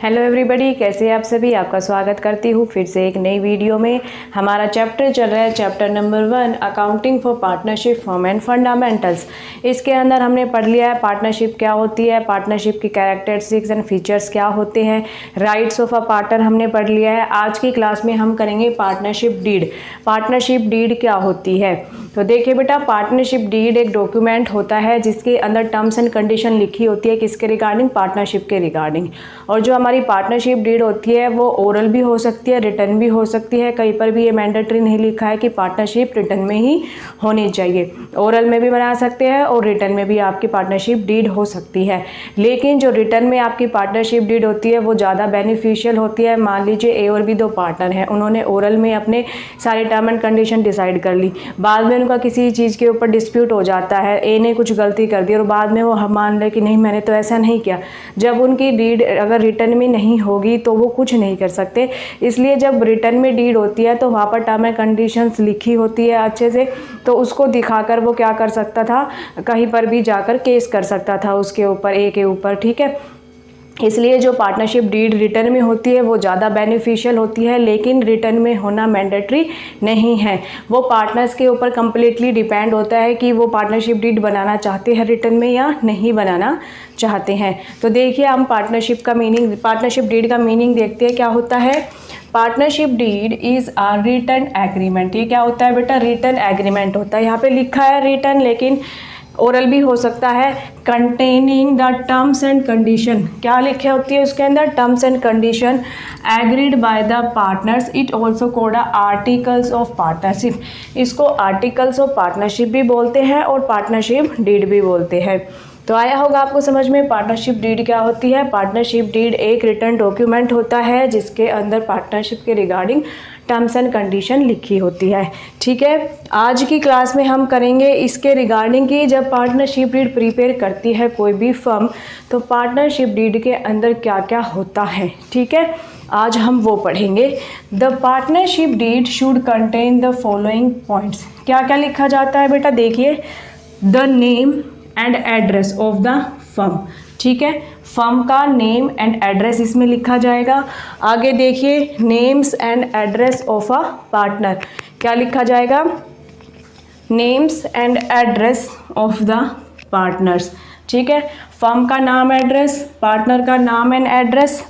Hello everybody, कैसे हैं आप सभी। आपका स्वागत करती हूँ फिर से एक नई वीडियो में। हमारा चैप्टर चल रहा है chapter number 1 accounting for partnership form and fundamentals. इसके अंदर हमने पढ़ लिया है पार्टनरशिप क्या होती है, पार्टनरशिप की कैरेक्टरिस्टिक्स एंड फीचर्स क्या होते हैं, राइट्स ऑफ अ पार्टनर हमने पढ़ लिया है। आज की क्लास में हम करेंगे पार्टनरशिप डीड। पार्टनरशिप डीड क्या होती है, तो देखिए बेटा, पार्टनरशिप डीड एक डॉक्यूमेंट होता है जिसके अंदर टर्म्स एंड कंडीशन लिखी होती है। किसके रिगार्डिंग? पार्टनरशिप के रिगार्डिंग। और जो हमारी पार्टनरशिप डीड होती है वो ओरल भी हो सकती है, रिटर्न भी हो सकती है। कहीं पर भी ये मैंडेटरी नहीं लिखा है कि पार्टनरशिप रिटर्न में ही होनी चाहिए। ओरल में भी बना सकते हैं और रिटर्न में भी आपकी पार्टनरशिप डीड हो सकती है। लेकिन जो रिटर्न में आपकी पार्टनरशिप डीड होती है वो ज़्यादा बेनिफिशियल होती है। मान लीजिए ए और बी दो पार्टनर हैं, उन्होंने ओरल में अपने सारे टर्म एंड कंडीशन डिसाइड कर ली। बाद में उनका किसी चीज़ के ऊपर डिस्प्यूट हो जाता है, ए ने कुछ गलती कर दी और बाद में वो मान ले कि नहीं मैंने तो ऐसा नहीं किया। जब उनकी डीड अगर रिटर्न में नहीं होगी तो वो कुछ नहीं कर सकते। इसलिए जब रिटर्न में डीड होती है तो वहाँ पर टर्म एंड कंडीशंस लिखी होती है अच्छे से, तो उसको दिखाकर वो क्या कर सकता था, कहीं पर भी जाकर केस कर सकता था उसके ऊपर, ए के ऊपर। ठीक है, इसलिए जो पार्टनरशिप डीड रिटर्न में होती है वो ज़्यादा बेनिफिशियल होती है, लेकिन रिटर्न में होना मैंडेटरी नहीं है। वो पार्टनर्स के ऊपर कम्प्लीटली डिपेंड होता है कि वो पार्टनरशिप डीड बनाना चाहते हैं रिटर्न में या नहीं बनाना चाहते हैं। तो देखिए, हम पार्टनरशिप का मीनिंग, पार्टनरशिप डीड का मीनिंग देखते हैं क्या होता है। Partnership deed is a written agreement. ये क्या होता है बेटा? रिटर्न एग्रीमेंट होता है। यहाँ पे लिखा है रिटर्न, लेकिन ओरल भी हो सकता है। Containing the terms and condition, क्या लिखे होती है उसके अंदर? Terms and condition agreed by the partners. It also called articles of partnership. इसको आर्टिकल्स ऑफ पार्टनरशिप भी बोलते हैं और पार्टनरशिप डीड भी बोलते हैं। तो आया होगा आपको समझ में पार्टनरशिप डीड क्या होती है। पार्टनरशिप डीड एक रिटर्न डॉक्यूमेंट होता है जिसके अंदर पार्टनरशिप के रिगार्डिंग टर्म्स एंड कंडीशन लिखी होती है। ठीक है, आज की क्लास में हम करेंगे इसके रिगार्डिंग कि जब पार्टनरशिप डीड प्रिपेयर करती है कोई भी फर्म, तो पार्टनरशिप डीड के अंदर क्या क्या होता है। ठीक है, आज हम वो पढ़ेंगे। The partnership deed should contain the following points. क्या क्या लिखा जाता है बेटा? देखिए, the name and address of the firm. ठीक है, फर्म का नेम एंड एड्रेस इसमें लिखा जाएगा। आगे देखिए, names and address of a partner. क्या लिखा जाएगा? Names and address of the partners. ठीक है, फर्म का नाम एड्रेस, पार्टनर का नाम and address.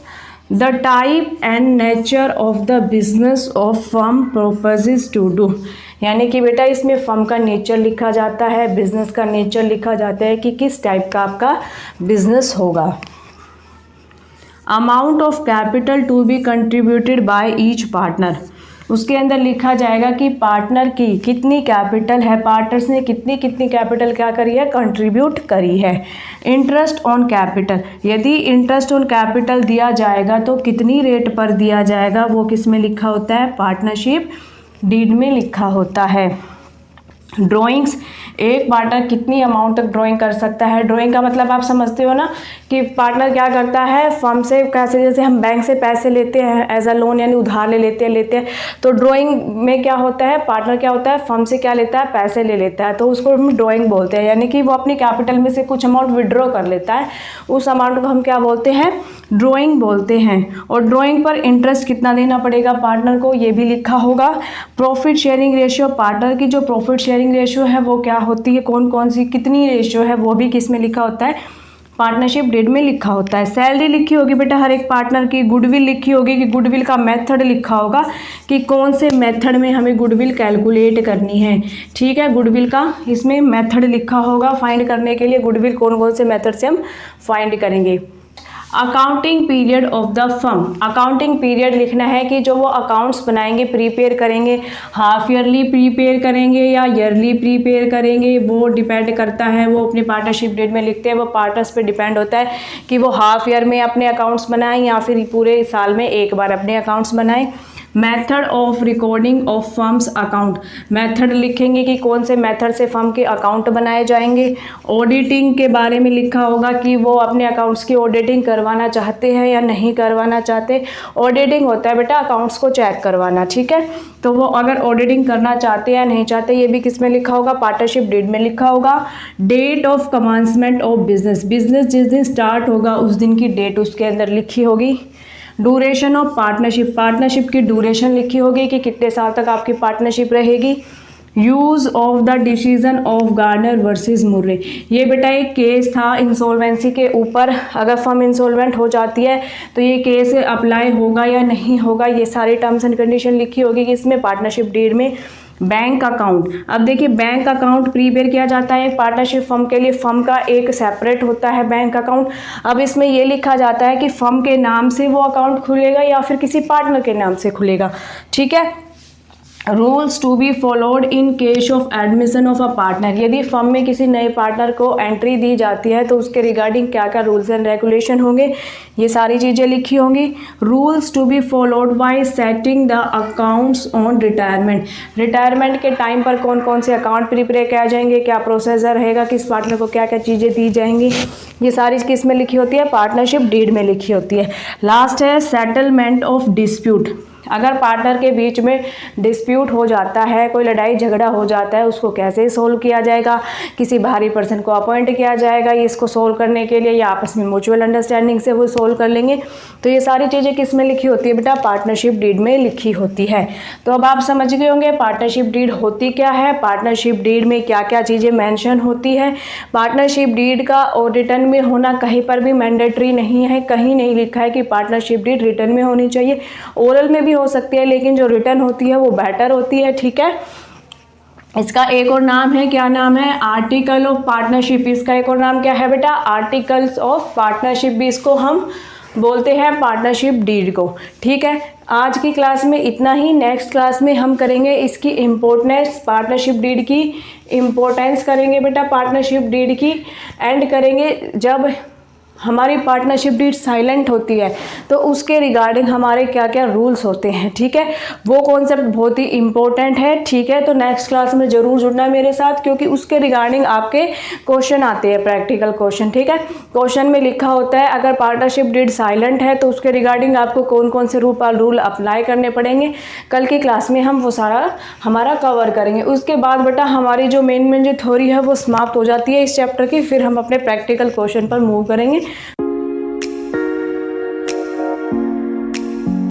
The type and nature of the business of firm proposes to do. यानी कि बेटा इसमें फर्म का नेचर लिखा जाता है, बिजनेस का नेचर लिखा जाता है कि किस टाइप का आपका बिजनेस होगा। Amount of capital to be contributed by each partner. उसके अंदर लिखा जाएगा कि पार्टनर की कितनी कैपिटल है, पार्टनर्स ने कितनी कितनी कैपिटल क्या करी है, कंट्रीब्यूट करी है। इंटरेस्ट ऑन कैपिटल, यदि इंटरेस्ट ऑन कैपिटल दिया जाएगा तो कितनी रेट पर दिया जाएगा, वो किस में लिखा होता है? पार्टनरशिप डीड में लिखा होता है। ड्राइंग्स, एक पार्टनर कितनी अमाउंट तक ड्राइंग कर सकता है। ड्राइंग का मतलब आप समझते हो ना कि पार्टनर क्या करता है, फर्म से कैसे, जैसे हम बैंक से पैसे लेते हैं एज अ लोन, यानी उधार लेते हैं। तो ड्राइंग में क्या होता है, पार्टनर क्या होता है, फर्म से क्या लेता है, पैसे ले लेता है, तो उसको हम ड्राइंग बोलते हैं। यानी कि वो अपनी कैपिटल में से कुछ अमाउंट विड्रॉ कर लेता है, उस अमाउंट को हम क्या बोलते हैं, ड्राइंग बोलते हैं। और ड्राइंग पर इंटरेस्ट कितना देना पड़ेगा पार्टनर को, ये भी लिखा होगा। प्रॉफिट शेयरिंग रेशियो, पार्टनर की जो प्रॉफिट शेयरिंग रेशियो है वो क्या होती है, कौन कौन सी कितनी रेशियो है, वो भी किस में लिखा होता है, पार्टनरशिप डीड में लिखा होता है। सैलरी लिखी होगी बेटा हर एक पार्टनर की। गुडविल लिखी होगी कि गुडविल का मेथड लिखा होगा कि कौन से मेथड में हमें गुडविल कैलकुलेट करनी है। ठीक है, गुडविल का इसमें मेथड लिखा होगा फाइंड करने के लिए, गुडविल कौन कौन से मेथड से हम फाइंड करेंगे। Accounting period of the firm, accounting period लिखना है कि जो वो अकाउंट्स बनाएंगे, प्रीपेयर करेंगे, हाफ ईयरली प्रीपेयर करेंगे या ईयरली प्रीपेयर करेंगे, वो डिपेंड करता है। वो अपने पार्टनरशिप डीड में लिखते हैं, वो पार्टनर्स पे डिपेंड होता है कि वो हाफ ईयर में अपने अकाउंट्स बनाएं या फिर पूरे साल में एक बार अपने अकाउंट्स बनाएं। Method of recording of firms account, method लिखेंगे कि कौन से मेथड से फर्म के अकाउंट बनाए जाएंगे। ऑडिटिंग के बारे में लिखा होगा कि वो अपने अकाउंट्स की ऑडिटिंग करवाना चाहते हैं या नहीं करवाना चाहते। ऑडिटिंग होता है बेटा अकाउंट्स को चेक करवाना, ठीक है। तो वो अगर ऑडिटिंग करना चाहते हैं या नहीं चाहते ये भी किस में लिखा होगा, पार्टनरशिप डीड में लिखा होगा। Date of commencement of business, business जिस दिन स्टार्ट होगा उस दिन की डेट उसके अंदर लिखी होगी। ड्यूरेशन ऑफ पार्टनरशिप, पार्टनरशिप की ड्यूरेशन लिखी होगी कि कितने साल तक आपकी पार्टनरशिप रहेगी। Use of the decision of Garner versus Murray, ये बेटा एक केस था इंसॉल्वेंसी के ऊपर, अगर फर्म इंसॉल्वेंट हो जाती है तो ये केस अप्लाई होगा या नहीं होगा, ये सारी टर्म्स एंड कंडीशन लिखी होगी कि इसमें पार्टनरशिप डीड में। बैंक अकाउंट, अब देखिए बैंक अकाउंट प्रीपेयर किया जाता है पार्टनरशिप फर्म के लिए, फर्म का एक सेपरेट होता है बैंक अकाउंट। अब इसमें ये लिखा जाता है कि फर्म के नाम से वो अकाउंट खुलेगा या फिर किसी पार्टनर के नाम से खुलेगा, ठीक है। Rules to be followed in case of admission of a partner, यदि फर्म में किसी नए पार्टनर को एंट्री दी जाती है तो उसके रिगार्डिंग क्या क्या रूल्स एंड रेगुलेशन होंगे, ये सारी चीज़ें लिखी होंगी। Rules to be followed by setting the accounts on retirement, retirement के टाइम पर कौन कौन से अकाउंट प्रिपेयर किया जाएंगे, क्या प्रोसेसर रहेगा, किस पार्टनर को क्या क्या चीज़ें दी जाएंगी, ये सारी किस में लिखी होती है, पार्टनरशिप डीड में लिखी होती है। लास्ट है सेटलमेंट ऑफ डिस्प्यूट, अगर पार्टनर के बीच में डिस्प्यूट हो जाता है, कोई लड़ाई झगड़ा हो जाता है, उसको कैसे सोल्व किया जाएगा, किसी बाहरी पर्सन को अपॉइंट किया जाएगा ये इसको सोल्व करने के लिए, या आपस में म्यूचुअल अंडरस्टैंडिंग से वो सोल्व कर लेंगे। तो ये सारी चीज़ें किस में लिखी होती है बेटा, पार्टनरशिप डीड में लिखी होती है। तो अब आप समझ गए होंगे पार्टनरशिप डीड होती क्या है, पार्टनरशिप डीड में क्या क्या चीज़ें मेंशन होती है। पार्टनरशिप डीड का और रिटर्न में होना कहीं पर भी मैंडेटरी नहीं है, कहीं नहीं लिखा है कि पार्टनरशिप डीड रिटर्न में होनी चाहिए, ओरल में भी हो सकती है लेकिन जो रिटर्न होती है वो बेटर होती है, ठीक है। इसका एक और नाम है, क्या नाम है, आर्टिकल ऑफ पार्टनरशिप, इसका एक और नाम क्या है बेटा, आर्टिकल्स ऑफ पार्टनरशिप भी इसको हम बोलते हैं पार्टनरशिप डीड को, ठीक है। आज की क्लास में इतना ही, नेक्स्ट क्लास में हम करेंगे इसकी इम्पोर्टेंस, पार्टनरशिप डीड की इम्पोर्टेंस करेंगे बेटा, पार्टनरशिप डीड की एंड करेंगे जब हमारी पार्टनरशिप डीड साइलेंट होती है तो उसके रिगार्डिंग हमारे क्या क्या रूल्स होते हैं, ठीक है। वो कॉन्सेप्ट बहुत ही इंपॉर्टेंट है, ठीक है। तो नेक्स्ट क्लास में ज़रूर जुड़ना मेरे साथ क्योंकि उसके रिगार्डिंग आपके क्वेश्चन आते हैं, प्रैक्टिकल क्वेश्चन, ठीक है। क्वेश्चन में लिखा होता है अगर पार्टनरशिप डीड साइलेंट है तो उसके रिगार्डिंग आपको कौन कौन से रूल अप्लाई करने पड़ेंगे, कल की क्लास में हम वो सारा हमारा कवर करेंगे। उसके बाद बेटा हमारी जो मेन जो थ्योरी है वो समाप्त हो जाती है इस चैप्टर की, फिर हम अपने प्रैक्टिकल क्वेश्चन पर मूव करेंगे।